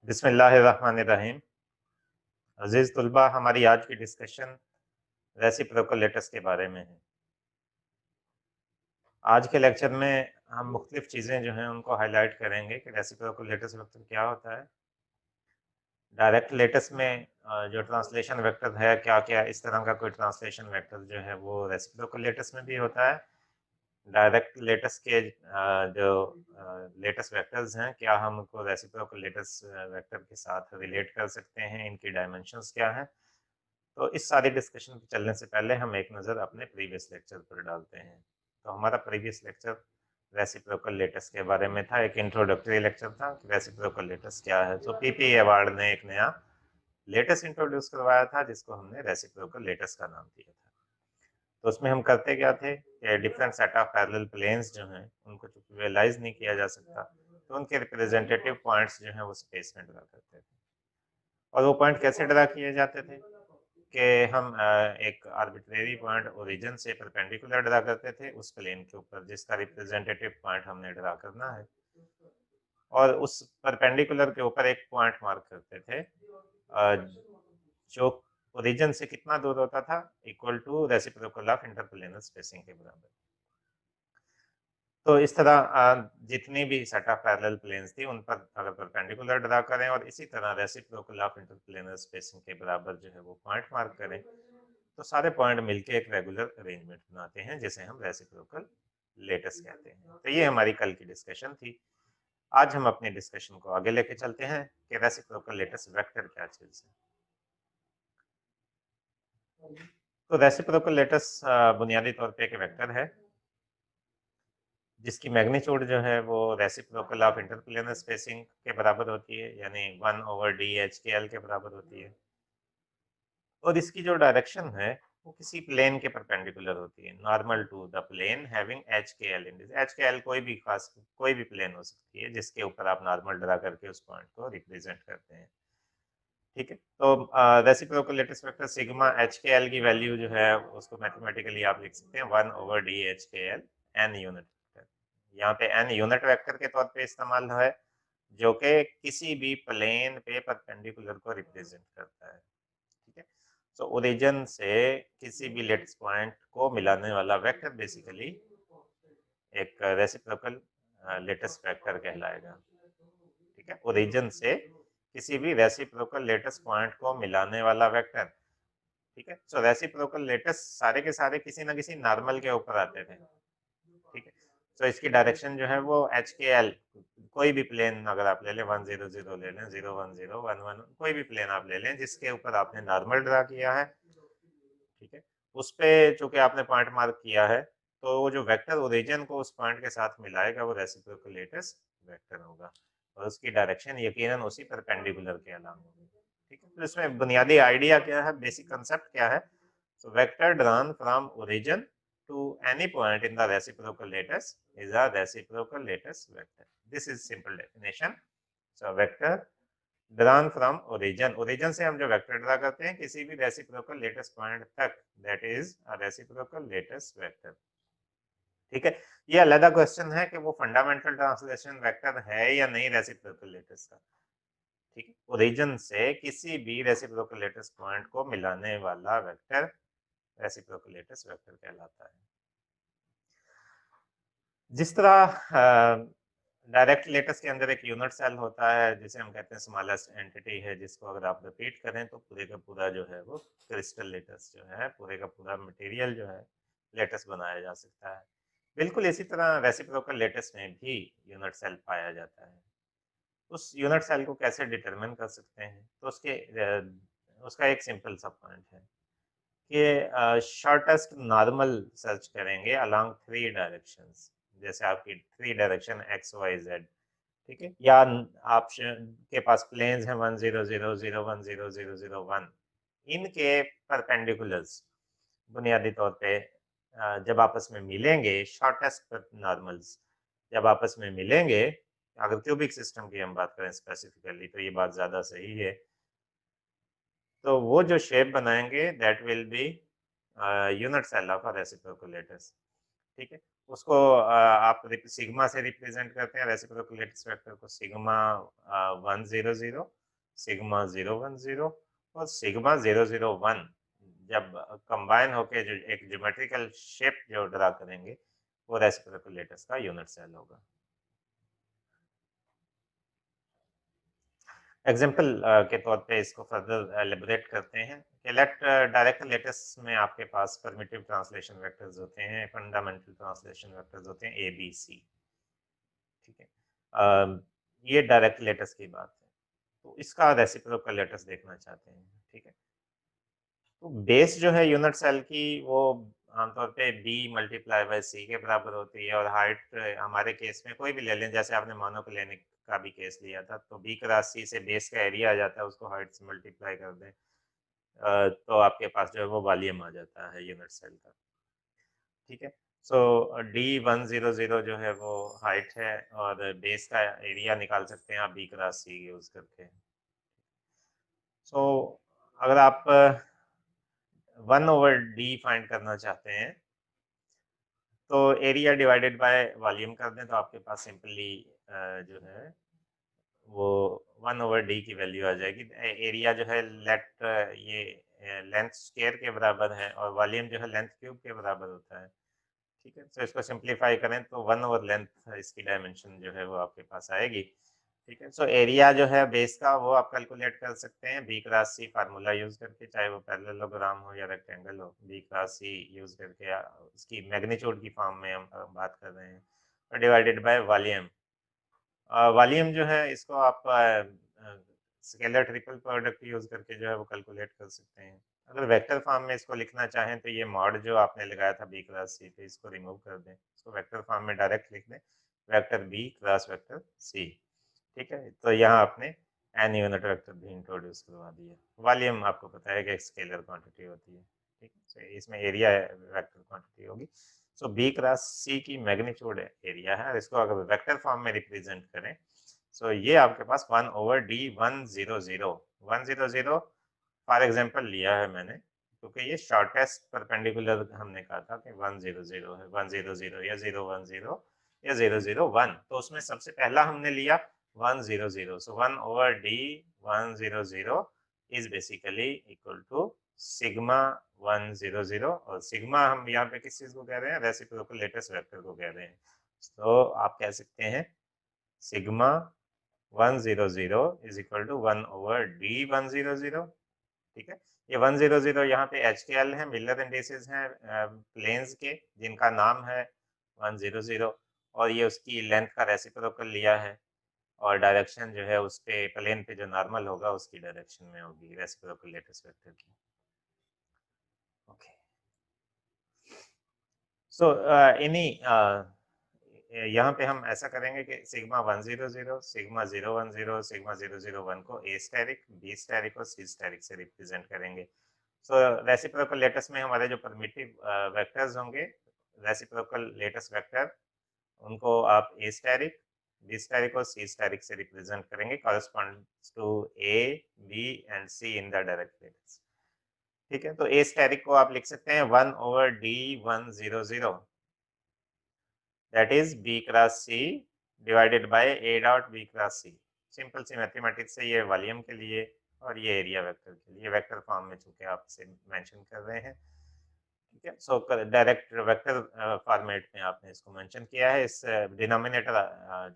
बिस्मिल्लाहिर्रहमानिर्रहीम। अज़ीज़ तुलबा, हमारी आज की डिस्कशन रेसिप्रोकल लेटर्स के बारे में है। आज के लेक्चर में हम मुख्तलिफ चीज़ें जो हैं उनको हाईलाइट करेंगे कि रेसिप्रोकल लेटर्स वेक्टर क्या होता है। डायरेक्ट लेटर्स में जो ट्रांसलेशन वेक्टर है, क्या-क्या इस तरह का कोई ट्रांसलेशन वेक्टर जो है वो रेसिप्रोकल लेटर्स में भी होता है। डायरेक्ट लेटर्स के जो लेटर्स वेक्टर्स हैं, क्या हम उनको रेसिप्रोकल लेटर्स वेक्टर के साथ रिलेट कर सकते हैं, इनकी डायमेंशंस क्या हैं। तो इस सारी डिस्कशन पे चलने से पहले हम एक नज़र अपने प्रीवियस लेक्चर पर डालते हैं। तो हमारा प्रीवियस लेक्चर रेसिप्रोकल लेटर्स के बारे में था। एक इंट्रोडक्टरी लेक्चर था कि रेसिप्रोकल लेटर्स क्या है। तो पीपी अवार्ड ने एक नया लेटर्स इंट्रोड्यूस करवाया था जिसको हमने रेसिप्रोकल लेटर्स का नाम दिया था। तो उसमें हम करते क्या थे कि different set of parallel planes जो हैं उनको चूंकि रियलाइज नहीं किया जा सकता, तो उनके रिप्रेजेंटेटिव पॉइंट्स जो हैं वो स्पेस में ड्रा करते थे। और वो पॉइंट कैसे ड्रा किए जाते थे कि हम एक आर्बिट्रेरी पॉइंट ओरिजिन से परपेंडिकुलर ड्रा करते थे उस प्लेन के ऊपर जिसका रिप्रेजेंटेटिव पॉइंट हमने ड्रा करना है, और उस परपेंडिकुलर के ऊपर एक पॉइंट मार्क करते थे जो ओरिजिन से कितना दूर होता था, equal to reciprocal of interplanar spacing के बराबर। तो इस तरह जितनी भी सेट ऑफ पैरेलल प्लेन्स थी उन पर अगर परपेंडिकुलर ड्रा करें और इसी तरह रेसिप्रोकल ऑफ इंटरप्लेनर स्पेसिंग के बराबर जो है वो पॉइंट मार्क करें, तो सारे पॉइंट मिलके एक रेगुलर अरेंजमेंट बनाते हैं जिसे हम रेसिप्रोकल लेटर्स कहते हैं। तो ये हमारी कल की डिस्कशन थी। आज हम अपनी डिस्कशन को आगे लेके चलते हैं कि रेसिप्रोकल लेटर्स वेक्टर क्या चीज़ है। तो रेसिप्रोकल लेटर्स बुनियादी तौर पे एक वेक्टर है जिसकी मैग्नीट्यूड जो है वो रेसिप्रोकल ऑफ इंटरप्लेनर स्पेसिंग के बराबर होती है, यानी 1/d(h)k(l) के बराबर होती है। और इसकी जो डायरेक्शन है वो किसी प्लेन के परपेंडिकुलर होती है, normal to the plane having h(k)l in this. h(k)l कोई भी प्लेन हो सकती है जिसके ऊपर आप नॉर्मल ड्रा करके उस पॉइंट को रिप्रेजेंट करते हैं। ठीक है, तो reciprocal letters vector sigma h(k)l की वैल्यू जो है उसको मैथमेटिकली आप लिख सकते हैं 1/d(h)k)l n यूनिट वेक्टर। यहाँ पे n यूनिट वेक्टर के तौर पे इस्तेमाल है जो कि किसी भी प्लेन पे परपेंडिकुलर को रिप्रेजेंट करता है। ठीक है, सो ओरिजिन से किसी भी लेटेस पॉइंट को मिलाने वाला वेक्टर बेसिकली एक रेसिप्रोकल लेटेस वेक्टर कहलाएगा। ठीक है, ओरिजिन से किसी भी रेसिप्रोकल लेटेस पॉइंट को मिलाने वाला वेक्टर। ठीक है, सो रेसिप्रोकल लेटेस सारे के सारे किसी ना किसी नॉर्मल के ऊपर आते थे। ठीक है, तो इसकी डायरेक्शन जो है वो h(k)l, कोई भी प्लेन अगर आप ले लें 1 0 0 ले लें, 0 1 0 1 1, कोई भी प्लेन आप ले लें जिसके ऊपर आपने नॉर्मल ड्रा किया है। ठीक है, उस पे चूंकि आपने पॉइंट मार्क किया है तो वो जो वेक्टर ओरिजिन को उस पॉइंट के साथ मिलाएगा वो रेसिप्रोकल लेटस वेक्टर होगा, और उसकी डायरेक्शन यकीनन उसी परपेंडिकुलर के अलावा होगी। ठीक है, तो इसमें बुनियादी आइडिया क्या है, बेसिक कंसेप्ट क्या है। So vector drawn from origin to any point in the reciprocal lattice is a reciprocal lattice vector. This is simple definition. So vector drawn from origin से हम जो वेक्टर ड्रा करते हैं किसी भी रेसिप्रोकल लेटेस्ट पॉइंट तक, that is a reciprocal latest vector. ठीक है, ये अलग क्वेश्चन है कि वो फंडामेंटल ट्रांसलेशन वेक्टर है या नहीं रेसिप्रोकल लेटेस्ट का। ठीक है, ओरिजिन से किसी भी रेसिप्रोकल लेटेस्ट पॉइंट को मिलाने वाला वेक्टर रेसिप्रोकल लेटेस्ट वेक्टर कहलाता है। जिस तरह डायरेक्ट लेटस के अंदर एक यूनिट सेल होता है जिसे हम कहते हैं स्मॉलेस्ट एंटिटी है, जिसको अगर आप रिपीट करें तो पूरे का पूरा जो है वो क्रिस्टल लेटस जो है, पूरे का पूरा मटेरियल जो है लेटस बनाया जा सकता है। बिल्कुल इसी तरह रेसिप्रोकल लेटस में भी यूनिट सेल पाया जाता है। उस यूनिट सेल को कैसे डिटरमिन कर सकते हैं, तो उसका एक सिंपल सा पॉइंट है कि शॉर्टेस्ट नॉर्मल सर्च करेंगे अलोंग 3 डायरेक्शंस। जैसे आपकी 3 डायरेक्शन एक्स वाई जेड, ठीक है, या आप के पास प्लेन्स हैं 1 0 0 0 1 0 0 0 1, इनके परपेंडिकुलर्स बुनियादी तौर पे जब आपस में मिलेंगे, शॉर्टेस्ट नॉर्मल्स जब आपस में मिलेंगे, अगर क्यूबिक सिस्टम की हम बात करें स्पेसिफिकली तो ये बात ज़्यादा सही है, तो वो जो शेप बनाएंगे that will be unit cell of a reciprocal lattice. ठीक है, उसको आप सिग्मा से रिप्रेजेंट करते हैं रेसिप्रोकल लेटिस वेक्टर को, सिग्मा 100, सिग्मा 010 और सिग्मा 001 जब कंबाइन होके जो एक ज्योमेट्रिकल शेप जो ड्रा करेंगे वो रेसिप्रोकल लेटिस का यूनिट सेल होगा। एग्जाम्पल के तौर पे इसको फर्दर एलिबरेट करते हैं कि लेट डायरेक्ट लेटिस में आपके पास परमिटिव ट्रांसलेशन वेक्टर्स होते हैं, फंडामेंटल ट्रांसलेशन वेक्टर्स होते हैं ए बी सी, ठीक है। ये डायरेक्ट लेटिस की बात है, तो इसका रेसिप्रोकल लेटिस देखना चाहते हैं, ठीक है। तो बेस जो है यूनिट सेल की वो आमतौर पे बी मल्टीप्लाई बाय सी के बराबर होती है, और हाइट हमारे केस में कोई भी ले लें, जैसे आपने मोनोक्लिनिक का भी केस लिया था, तो बी क्रॉस सी से बेस का एरिया आ जाता है, उसको हाइट से मल्टीप्लाई कर दें तो आपके पास जो है वो वॉल्यूम आ जाता है यूनिट सेल का, ठीक है। सो D100 जो है वो हाइट है, और बेस का एरिया निकाल सकते हैं आप बी क्रॉस सी यूज करके। सो अगर आप 1/d फाइंड करना चाहते हैं तो एरिया डिवाइडेड बाय वॉल्यूम कर दें, तो आपके पास सिंपली जो है वो 1/d की वैल्यू आ जाएगी। एरिया जो है लेट ये लेंथ स्क्वायर के बराबर है, और वॉल्यूम जो है लेंथ क्यूब के बराबर होता है, ठीक है। तो इसको सिंप्लीफाई करें तो 1/लेंथ इसकी डायमेंशन जो है वो आपके पास आएगी, ठीक है। सो एरिया जो है बेस का वो आप कैलकुलेट कर सकते हैं बी क्रॉस सी फार्मूला यूज करके, चाहे वो पैरेललोग्राम हो या रेक्टेंगल हो, बी क्रॉस सी यूज करके उसकी मैग्नीट्यूड की फॉर्म में हम बात कर रहे हैं, और डिवाइडेड बाय वॉल्यूम। वॉल्यूम जो है इसको आप स्केलर ट्रिपल प्रोडक्ट यूज करके जो है वो कैलकुलेट कर सकते हैं। अगर वेक्टर फॉर्म में इसको लिखना चाहें तो ये मॉड जो आपने लगाया था बी क्रॉस सी पे, इसको रिमूव कर दें, इसको वेक्टर फॉर्म में डायरेक्ट लिख दें, vector B cross vector C, ठीक है। तो यहाँ आपने एन यूनिट वेक्टर भी इंट्रोड्यूस करवा दिया। वॉल्यूम आपको पता है कि एक स्केलर क्वांटिटी होती है, ठीक है। तो इसमें एरिया वेक्टर क्वांटिटी होगी। सो बी क्रॉस सी की मैग्नीट्यूड एरिया है, इसको अगर वेक्टर फॉर्म में रिप्रेजेंट करें, सो ये आपके पास 1/D100 फॉर एग्जांपल लिया है मैंने, क्योंकि ये शॉर्टेस्ट परपेंडिकुलर हमने कहा था कि 100 है, 100 या 010 या 001, तो उसमें सबसे पहला हमने लिया 100, so 1/D100 is basically equal to sigma 100, और सिग्मा हम यहाँ पे किस चीज को कह रहे हैं, रेसिप्रोकल लेटिस वेक्टर को कह रहे हैं। तो आप कह सकते हैं sigma 100 is equal to 1/D100, ठीक है। ये 100 यहाँ पे HKL है, मिलर इंडिसेस हैं प्लेन्स के जिनका नाम है 100, और ये उसकी लेंथ का रेसिप्रोकल लिया है, और डायरेक्शन जो है उस पे प्लेन पे जो नॉर्मल होगा उसकी डायरेक्शन में होगी रेसिप्रोकल लेटिस वेक्टर की, ओके। सो इन्हीं यहाँ पे हम ऐसा करेंगे कि सिग्मा 100, सिग्मा 010, सिग्मा 001 को ए स्टेरिक, बी स्टेरिक और सी स्टेरिक से रिप्रेजेंट करेंगे। सो रेसिप्रोकल लेटिस में हमारे जो परमिटिव वेक्टर्स होंगे, रेसिप्रोकल लेटिस वेक्टर, उनको आप ए स्टेरिक, बी स्टेरिक और सी स्टेरिक से रिप्रेजेंट करेंगे, corresponds to A, B and C in the direct lattice, ठीक है। तो ए स्टेरिक को आप लिख सकते हैं 1/D100, that is b cross c divided by a dot b cross c। Simple सी मैथमेटिक्स से ये वॉल्यूम के लिए और ये एरिया वेक्टर के लिए वेक्टर फॉर्म में चूंकि आपसे मेंशन कर रहे हैं, ठीक है। सो डायरेक्ट वेक्टर फॉर्मेट में आपने इसको मेंशन किया है। इस डिनोमिनेटर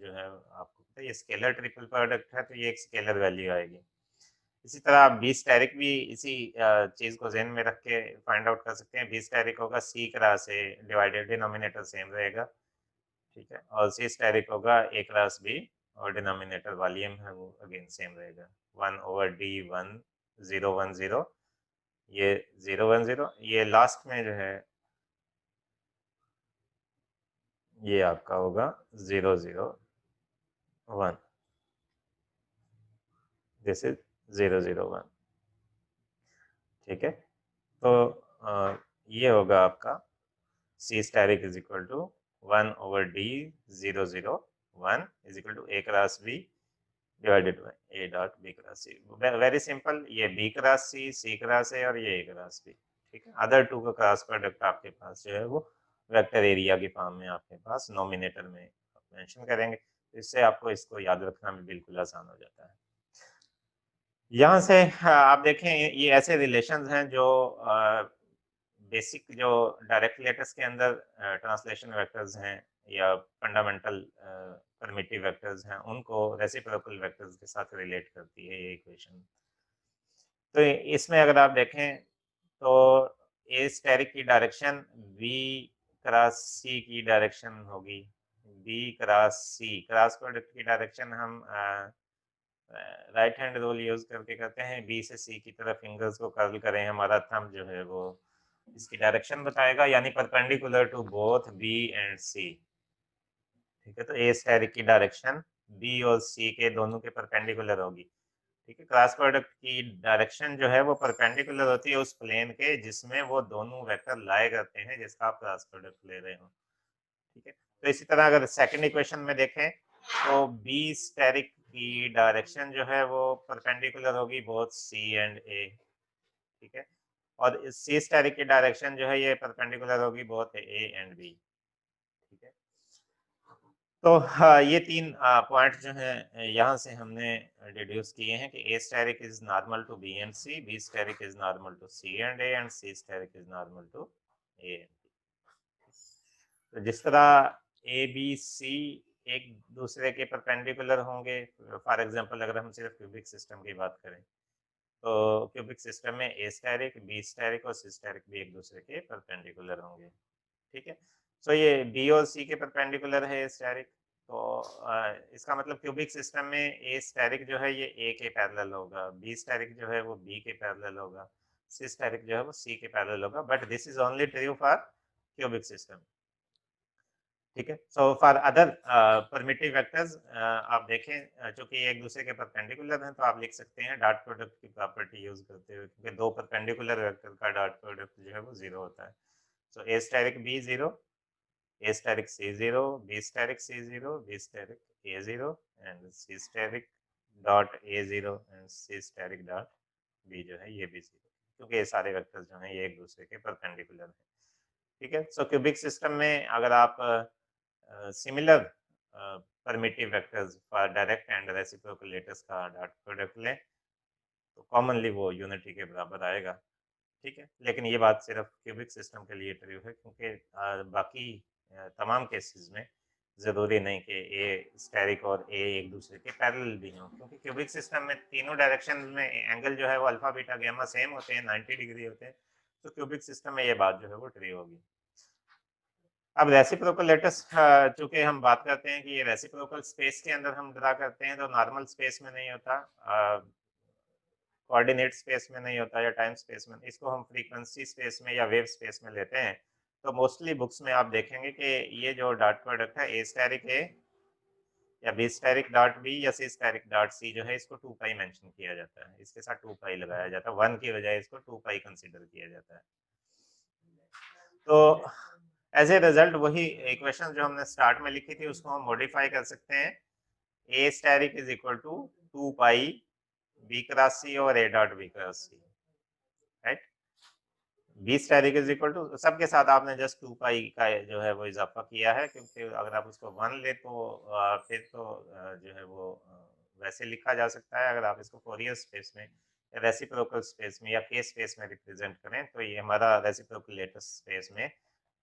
जो है आपको पता है ये स्केलर ट्रिपल प्रोडक्ट है, तो ये एक स्केलर वैल्यू आएगी। इसी तरह आप बी स्टेरिक भी इसी चीज को ध्यान में रख के फाइंड आउट कर सकते हैं। बी स्टेरिक होगा C cross A divided, denominator same रहेगा, ठीक है, और सी स्टेरिक होगा ए क्रॉस बी, और डिनोमिनेटर वॉल्यूम है वो अगेन सेम रहेगा 1/D1010, ये 010, ये लास्ट में जो है ये आपका होगा 001, दिस इज 001, ठीक है। तो ये होगा आपका C steric is equal to 1/D001 is equal to A cross B divided by A dot B cross C. Very simple, ये B cross C, C cross A और ये ए क्रॉस बी, ठीक है। अदर टू का cross product आपके पास जो है वो वेक्टर एरिया की फॉर्म में आपके पास नोमिनेटर में आप मेंशन करेंगे। इससे आपको इसको याद रखना भी बिल्कुल आसान हो जाता है। यहाँ से आप देखें ये ऐसे रिलेशंस हैं जो बेसिक जो डायरेक्ट लेटर्स के अंदर ट्रांसलेशन वेक्टर्स हैं या फंडामेंटल परमिटिव वेक्टर्स हैं, उनको रेसिप्रोकल वेक्टर्स के साथ रिलेट करती है ये इक्वेशन। तो इसमें अगर आप देखें तो ए स्टेरिक की डायरेक्शन बी क्रॉस सी की डायरेक्शन होगी। बी क्रॉस सी क्रॉस प्रोडक्ट की डायरेक्शन हम राइट हैंड रूल यूज करके करते हैं। बी से सी की तरफ फिंगर्स को कर्ल करें, हमारा थंब जो है वो इसकी डायरेक्शन बताएगा, यानी perpendicular to both B and C. ठीक है, तो ए स्टेरिक की डायरेक्शन बी और सी के दोनों के परपेंडिकुलर होगी। ठीक है, क्रॉस प्रोडक्ट की डायरेक्शन जो है वो परपेंडिकुलर होती है उस प्लेन के जिसमें वो दोनों वेक्टर लाए करते हैं जिसका आप क्रॉस प्रोडक्ट ले रहे हो। ठीक है, तो इसी तरह अगर सेकंड इक्वेशन में देखें तो बी स्टेरिक की डायरेक्शन जो है वो परपेंडिकुलर होगी बोथ सी एंड ए। ठीक है, और सी स्टेरिक की डायरेक्शन जो है ये परपेंडिकुलर होगी बोथ ए एंड बी। ठीक है, तो हाँ, ये तीन पॉइंट जो हैं यहाँ से हमने डिड्यूस किए हैं कि A steric is normal to B and C, B steric is normal to C and A, and C steric is normal to A and B. तो जिस तरह ए बी सी एक दूसरे के परपेंडिकुलर होंगे, फॉर एग्जांपल अगर हम सिर्फ क्यूबिक सिस्टम की बात करें तो क्यूबिक सिस्टम में ए स्टेरिक, बी स्टेरिक और सी स्टेरिक भी एक दूसरे के परपेंडिकुलर होंगे। ठीक है, सो ये बी और सी के परपेंडिकुलर है स्टेरिक, तो इसका मतलब क्यूबिक सिस्टम में ए स्टेरिक जो है ये ए के पैरेलल होगा, बी स्टेरिक जो है वो बी के पैरेलल होगा, सी स्टेरिक जो है वो सी के पैरेलल होगा, but this is only true for cubic system. ठीक है, so for other primitive vectors आप देखें चूंकि एक दूसरे के परपेंडिकुलर हैं तो आप लिख सकते हैं डॉट प्रोडक्ट की प्रॉपर्टी यूज करते हुए, क्योंकि दो परपेंडिकुलर वेक्टर का डॉट प्रोडक्ट जो है वो जीरो होता है। So A steric B zero, A steric C0, B steric C0, B steric A0, and C steric dot A0 and C steric dot B जो है ये भी जीरो, क्योंकि ये सारे वेक्टर्स जो हैं ये एक दूसरे के परपेंडिकुलर हैं। ठीक है, सो क्यूबिक सिस्टम में अगर आप similar primitive vectors for direct and reciprocal letters का डॉट प्रोडक्ट लें तो कॉमनली वो यूनिटी के बराबर आएगा। ठीक है, लेकिन ये बात सिर्फ क्यूबिक सिस्टम के लिए ट्रू है, क्योंकि बाकी तमाम केसेस में ज़रूरी नहीं कि ए स्टेरिक और ए एक दूसरे के पैरेलल भी हों, क्योंकि क्यूबिक सिस्टम में तीनों डायरेक्शन में एंगल जो है वो अल्फा बीटा गामा सेम होते हैं, 90 डिग्री होते हैं, तो क्यूबिक सिस्टम में ये बात जो है वो ट्रू होगी। अब रेसिप्रोकल लेटर्स चूंकि हम बात करते हैं कि ये रेसिप्रोकल स्पेस के अंदर हम ड्रा करते हैं, तो नॉर्मल स्पेस में नहीं होता, कोऑर्डिनेट स्पेस में नहीं होता या टाइम स्पेस में, इसको हम फ्रीक्वेंसी स्पेस में या वेव स्पेस में लेते हैं। तो मोस्टली बुक्स में आप देखेंगे कि ये जो डॉट प्रोडक्ट है ए स्टेरिक ए या बी स्टेरिक डॉट बी या सी स्टेरिक डॉट सी जो है इसको 2 पाई मेंशन किया जाता है, इसके साथ 2 पाई लगाया जाता है, 1 की बजाय इसको 2 पाई कंसीडर किया जाता है। तो एज ए रिजल्ट वही इक्वेशन जो हमने स्टार्ट में लिखी थी उसको हम मॉडिफाई कर सकते हैं, A steric is equal to 2 pi B cross C और A dot B cross C, right. B steric is equal to सबके साथ आपने जस्ट 2 पाई का जो है वो इजाफा किया है, क्योंकि अगर आप उसको 1 ले तो फिर तो जो है वो वैसे लिखा जा सकता है। अगर आप इसको फोरियर स्पेस में या रेसिप्रोकल स्पेस में या के स्पेस में रिप्रेजेंट करें तो ये हमारा रेसिप्रोकल लेटस स्पेस में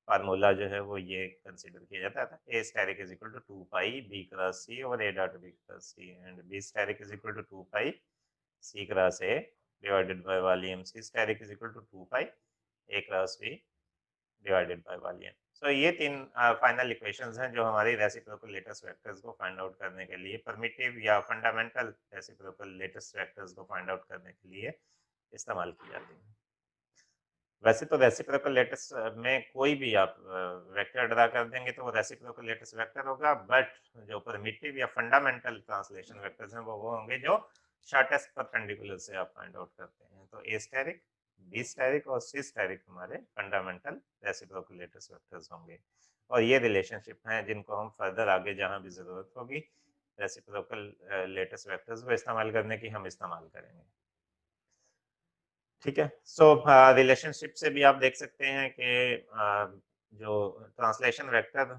फार्मूला जो है वो ये कंसीडर किया जाता है, A steric is equal to 2 pi B cross C और A dot B cross C, and B steric is equal to 2 pi C cross A divided by volume, C steric is equal to 2 pi A cross B divided by volume. So ये तीन final equations हैं जो हमारी reciprocal latus vectors को find out करने के लिए, primitive या फंडामेंटल रेसिप्रोकल लेटस वेक्टर्स को फाइंड आउट करने के लिए इस्तेमाल की जाती हैं। वैसे तो रेसिप्रोकल लेटस में कोई भी आप वेक्टर ड्रा कर देंगे तो वो रेसिप्रोकल लेटस वेक्टर होगा, बट जो परमिटिव या फंडामेंटल ट्रांसलेशन वेक्टर्स हैं वो होंगे जो शॉर्टेस्ट परपेंडिकुलर से आप फाइंड आउट करते हैं। तो ए स्टेरिक, बी स्टेरिक और सी स्टेरिक हमारे फंडामेंटल रेसिप्रोकल लेटस वेक्टर्स होंगे, और ये रिलेशनशिप हैं जिनको हम फर्दर आगे जहां भी जरूरत होगी रेसिप्रोकल लेटस वेक्टर्स को इस्तेमाल करने की हम इस्तेमाल करेंगे। ठीक है, सो रिलेशनशिप से भी आप देख सकते हैं कि जो ट्रांसलेशन वेक्टर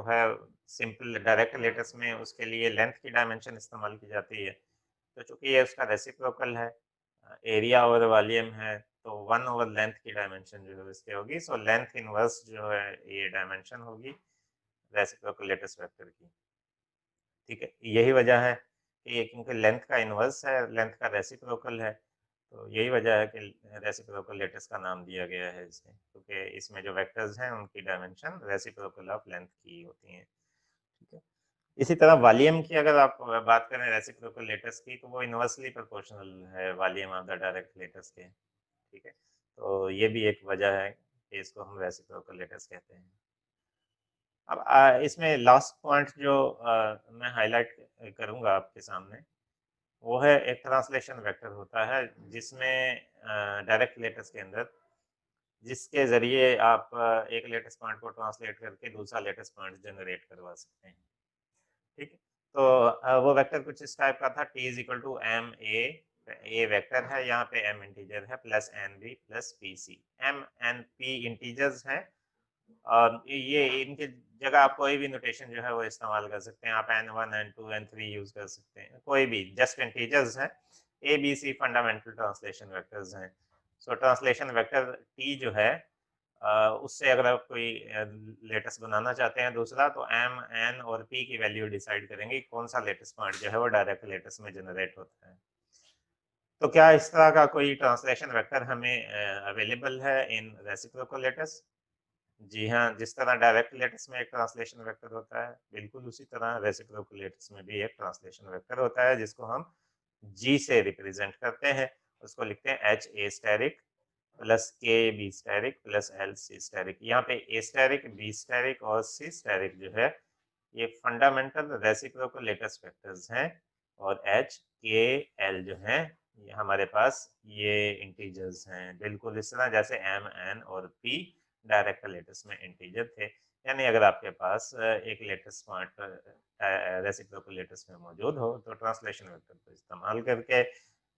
है सिंपल डायरेक्ट लेटेस्ट में, उसके लिए लेंथ की डायमेंशन इस्तेमाल की जाती है। तो चूँकि ये उसका रेसिप्रोकल है, एरिया ओवर वॉल्यूम है, तो 1 ओवर लेंथ की डायमेंशन जो है इसकी होगी। सो लेंथ इनवर्स जो है ये डायमेंशन होगी रेसिप्रोकल लेटेस्ट वेक्टर की। ठीक है, यही वजह है कि ये क्योंकि लेंथ का इनवर्स है, लेंथ का रेसिप्रोकल है, तो यही वजह है कि रेसिप्रोकल लेटेस्ट का नाम दिया गया है इसे, क्योंकि इसमें जो वेक्टर्स हैं उनकी डायमेंशन रेसिप्रोकल ऑफ लेंथ की होती हैं। ठीक है, इसी तरह वॉल्यूम की अगर आप बात करें रेसिप्रोकल लेटेस्ट की, तो वो इनवर्सली प्रोपोर्शनल है volume of the direct latest के। ठीक है, तो ये भी एक वजह है कि इसको हम रेसिप्रोकल लेटेस्ट कहते हैं। अब इसमें लास्ट पॉइंट जो मैं हाईलाइट करूंगा आपके सामने, वो है एक ट्रांसलेशन वेक्टर होता है जिसमें डायरेक्ट लेटेस्ट के अंदर, जिसके ज़रिए आप एक लेटेस्ट पॉइंट को ट्रांसलेट करके दूसरा लेटेस्ट पॉइंट जनरेट करवा सकते हैं। ठीक है, तो वो वेक्टर कुछ इस टाइप का था, t is equal to M A vector है, यहाँ पे m इंटीजर है, plus N B plus P C. M N P integers हैं और ये इनके जगह आप कोई भी नोटेशन जो है वो इस्तेमाल कर सकते हैं। आप n1 n2 n3 यूज कर सकते हैं, कोई भी, जस्ट इंटीजर्स हैं। A B C fundamental translation vectors हैं। सो ट्रांसलेशन वेक्टर टी जो है उससे अगर आप कोई लेटेस्ट बनाना चाहते हैं दूसरा, तो एम एन और पी की वैल्यू डिसाइड करेंगे कौन सा लेटेस्ट पॉइंट जो है वो डायरेक्ट लेटेस्ट में जनरेट होता है। तो क्या इस तरह का कोई ट्रांसलेशन वेक्टर हमें अवेलेबल है इन रेसिप्रोकल लेटेस्ट? जी हाँ, जिस तरह डायरेक्ट लेटेस्ट में एक ट्रांसलेशन वेक्टर होता है, बिल्कुल उसी तरह रेसिप्रोकल लेटेस्ट में भी एक ट्रांसलेशन वेक्टर होता है, जिसको हम जी से रिप्रेजेंट करते हैं। उसको लिखते हैं H A asterisk plus K B asterisk plus L C asterisk. यहाँ पे ए स्टेरिक, बी स्टेरिक और सी स्टेरिक जो है ये फंडामेंटल रेसिप्रोकल लेटेस्ट वेक्टर्स हैं, और एच के एल जो हैं ये हमारे पास ये इंटीजर्स हैं, बिल्कुल इस तरह जैसे एम एन और पी डायरेक्ट लेटेस्ट में इंटीजर थे। यानी अगर आपके पास एक लेटेस्ट पॉइंट रेसिप्रोकल लेटेस्ट में मौजूद हो, तो ट्रांसलेशन वेक्टर को इस्तेमाल करके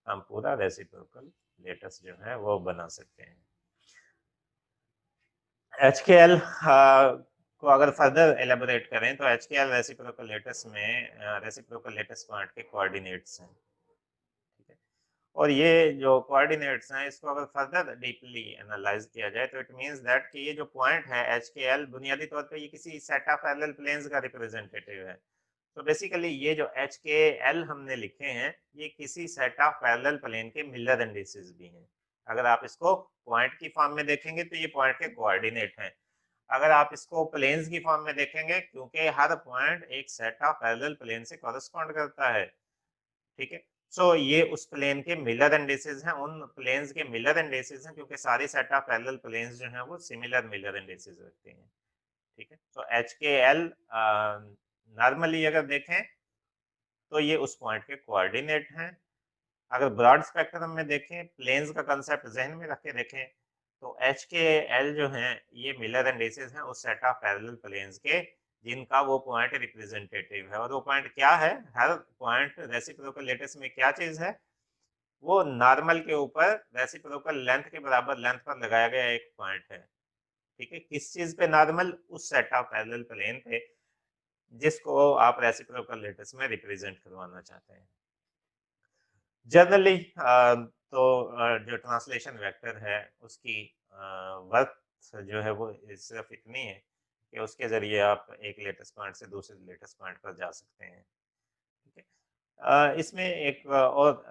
हम पूरा रेसिप्रोकल लेटेस्ट जो है वो बना सकते हैं। HKL को अगर फर्दर एलेबोरेट करें, तो HKL रेसिप्रोकल लेटेस्ट में रेसिप्रोकल लेटेस्ट पॉइंट के कोऑर्डिनेट्स हैं। ठीक है, और ये जो कोऑर्डिनेट्स हैं इसको अगर फर्दर डीपली एनालाइज किया जाए, तो इट मींस दैट कि ये जो पॉइंट है HKL बुनियादी तौर पे ये किसी सेट ऑफ पैरेलल प्लेन्स का रिप्रेजेंटेटिव है। तो बेसिकली ये जो HKL हमने लिखे हैं ये किसी सेट ऑफ पैरेलल प्लेन के मिलर इंडिसेस भी हैं। अगर आप इसको पॉइंट की फॉर्म में देखेंगे तो ये पॉइंट के कोऑर्डिनेट हैं। अगर आप इसको प्लेन्स की फॉर्म में देखेंगे, क्योंकि हर पॉइंट एक सेट ऑफ पैरेलल प्लेन से कॉरेस्पॉन्ड करता है। ठीक है, सो ये उस प्लेन के मिलर इंडिसेस हैं, उन प्लेन्स के मिलर इंडिसेस हैं, क्योंकि सारे सेट ऑफ पैरेलल प्लेन्स जो हैं वो सिमिलर मिलर इंडिसेस रखते हैं। ठीक है, तो एच के एल नॉर्मली अगर देखें तो ये उस पॉइंट के कोऑर्डिनेट हैं। अगर ब्रॉड स्पेक्ट्रम में देखें, प्लेन्स का कंसेप्ट जहन में रख के देखें, तो एच के एल जो हैं ये मिलर इंडिसेस हैं उस सेट ऑफ पैरेलल प्लेन्स के जिनका वो पॉइंट रिप्रेजेंटेटिव है। और वो पॉइंट क्या है? हर पॉइंट रेसिप्रोकल लेटेस्ट में क्या चीज है? वो नॉर्मल के ऊपर रेसिप्रोकल लेंथ के बराबर लेंथ पर लगाया गया एक पॉइंट है। ठीक है, किस चीज पे नॉर्मल? उस सेट ऑफ पैरेलल प्लेन पे जिसको आप रेसिप्रोकल लेटेस्ट में रिप्रेजेंट करवाना चाहते हैं। जनरली तो जो ट्रांसलेशन वेक्टर है उसकी वर्थ जो है वो सिर्फ इतनी है कि उसके ज़रिए आप एक लेटेस्ट पॉइंट से दूसरे लेटेस्ट पॉइंट पर जा सकते हैं। ठीक है, इसमें एक और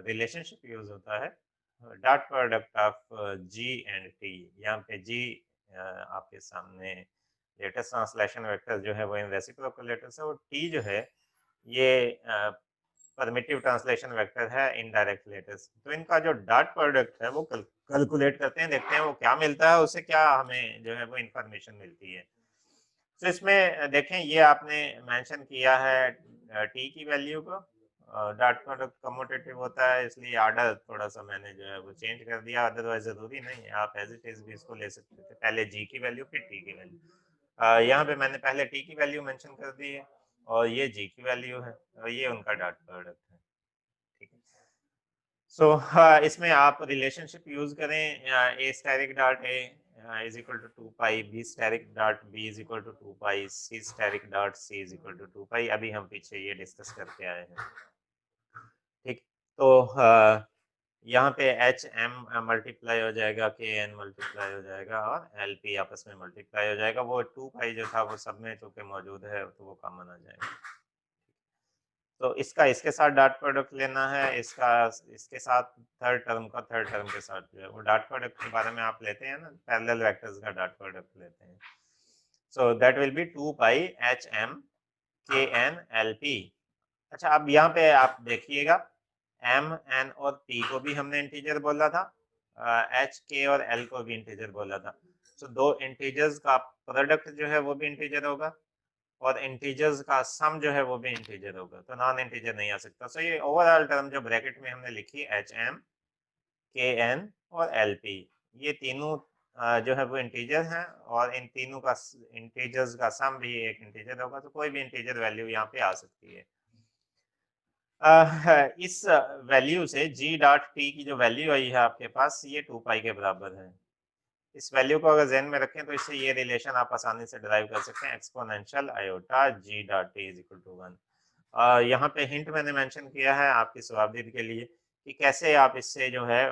रिलेशनशिप यूज़ होता है, dot product of G and T. यहाँ पे जी आपके सामने लेटेस्ट ट्रांसलेशन वेक्टर जो है वो इन रेसिप्रोकल लेटर्स है, और टी जो है ये परमिटिव ट्रांसलेशन वेक्टर है इनडायरेक्ट लेटेस्ट। तो इनका जो डॉट प्रोडक्ट है वो कैलकुलेट करते हैं, देखते हैं वो क्या मिलता है, उससे क्या हमें जो है वो इंफॉर्मेशन मिलती है। तो इसमें देखें ये आपने मेंशन किया है टी की वैल्यू को, डॉट प्रोडक्ट कम्यूटेटिव होता है इसलिए ऑर्डर थोड़ा सा मैंने जो है वो चेंज कर दिया, अदरवाइज जरूरी नहीं है, आप एज इट इज भी इसको ले सकते थे, पहले जी की वैल्यू फिर टी की वैल्यू। यहाँ पे मैंने पहले टी की वैल्यू मेंशन कर दी है और ये जी की वैल्यू है और ये उनका डॉट प्रोडक्ट है। ठीक है, सो इसमें आप रिलेशनशिप यूज करें A steric dot A is equal to 2 pi B static dot B is equal to 2 pi C static dot C is equal to 2 pi. अभी हम पीछे ये डिस्कस करके आए हैं। ठीक, तो यहाँ पे एच एम मल्टीप्लाई हो जाएगा, के एन मल्टीप्लाई हो जाएगा और एल पी आपस में मल्टीप्लाई हो जाएगा। वो 2 पाई जो था वो सब में चूंकि मौजूद है तो वो कॉमन आ जाएगा। तो इसका इसके साथ डॉट प्रोडक्ट लेना है, इसका इसके साथ थर्ड टर्म का थर्ड टर्म के साथ जो है वो डॉट प्रोडक्ट के बारे में आप लेते हैं ना, पैरेलल वेक्टर्स का डॉट प्रोडक्ट लेते हैं। So that will be 2 pi H M K N L P. अच्छा, अब यहाँ पे आप देखिएगा एम एन और पी को भी हमने इंटीजर बोला था, एच के और एल को भी इंटीजर बोला था। सो दो इंटीजर्स का प्रोडक्ट जो है वो भी इंटीजर होगा और इंटीजर्स का सम जो है वो भी इंटीजर होगा, तो नॉन इंटीजर नहीं आ सकता। सो ये ओवरऑल टर्म जो ब्रैकेट में हमने लिखी एच एम के एन और एल पी, ये तीनों जो है वो इंटीजर हैं और इन तीनों का इंटीजर्स का सम भी एक इंटीजर होगा, तो कोई भी इंटीजर वैल्यू यहाँ पे आ सकती है। इस वैल्यू से जी डॉट टी की जो वैल्यू आई है आपके पास, ये 2 पाई के बराबर है। इस वैल्यू को अगर ज़हन में रखें तो इससे ये रिलेशन आप आसानी से डिराइव कर सकते हैं, exponential iota G dot T is equal to 1। यहाँ पे हिंट मैंने मेंशन किया है आपकी स्वावधि के लिए कि कैसे आप इससे जो है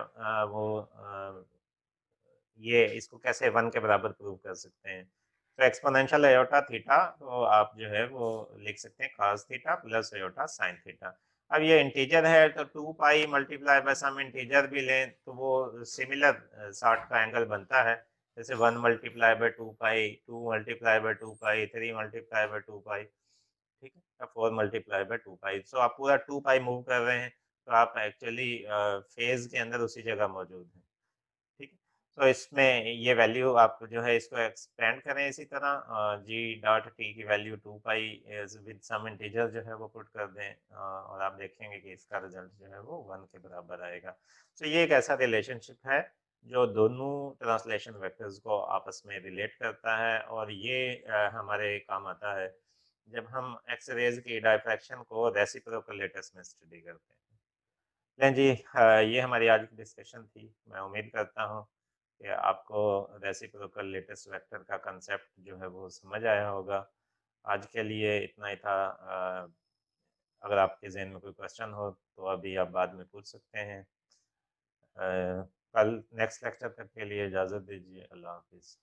ये इसको कैसे 1 के बराबर प्रूव कर सकते हैं। तो एक्सपोनेंशियल आयोटा थीटा तो आप जो है वो लिख सकते हैं cos theta plus iota sin theta. अब ये इंटीजर है तो 2 pi multiply by some integer भी लें तो वो सिमिलर सॉर्ट का एंगल बनता है, जैसे 1 multiply by 2 pi, 2 multiply by 2 pi, 3 multiply by 2 पाई, ठीक है, या 4 मल्टीप्लाई बाय 2 पाई। सो आप पूरा 2 पाई मूव कर रहे हैं तो आप एक्चुअली फेज के अंदर उसी जगह मौजूद हैं। ठीक है, तो इसमें ये वैल्यू आप जो है इसको एक्सपेंड करें इसी तरह, जी डॉट टी की value 2 pi with some integer जो है वो पुट कर दें, और आप देखेंगे कि इसका रिजल्ट जो है वो 1 के बराबर आएगा। तो ये एक ऐसा रिलेशनशिप है जो दोनों ट्रांसलेशन वेक्टर्स को आपस में रिलेट करता है और ये हमारे काम आता है जब हम एक्स रेज की डायफ्रैक्शन को रेसिप्रोकल लेटर्स में स्टडी करते हैं। नहीं जी, ये हमारी आज की डिस्कशन थी। मैं उम्मीद करता हूँ कि आपको रेसिप्रोकल लेटेस्ट वेक्टर का कंसेप्ट जो है वो समझ आया होगा। आज के लिए इतना ही था। अगर आपके जहन में कोई क्वेश्चन हो तो अभी आप बाद में पूछ सकते हैं। कल नेक्स्ट लेक्चर तक के लिए इजाज़त दीजिए। अल्लाह हाफिज़।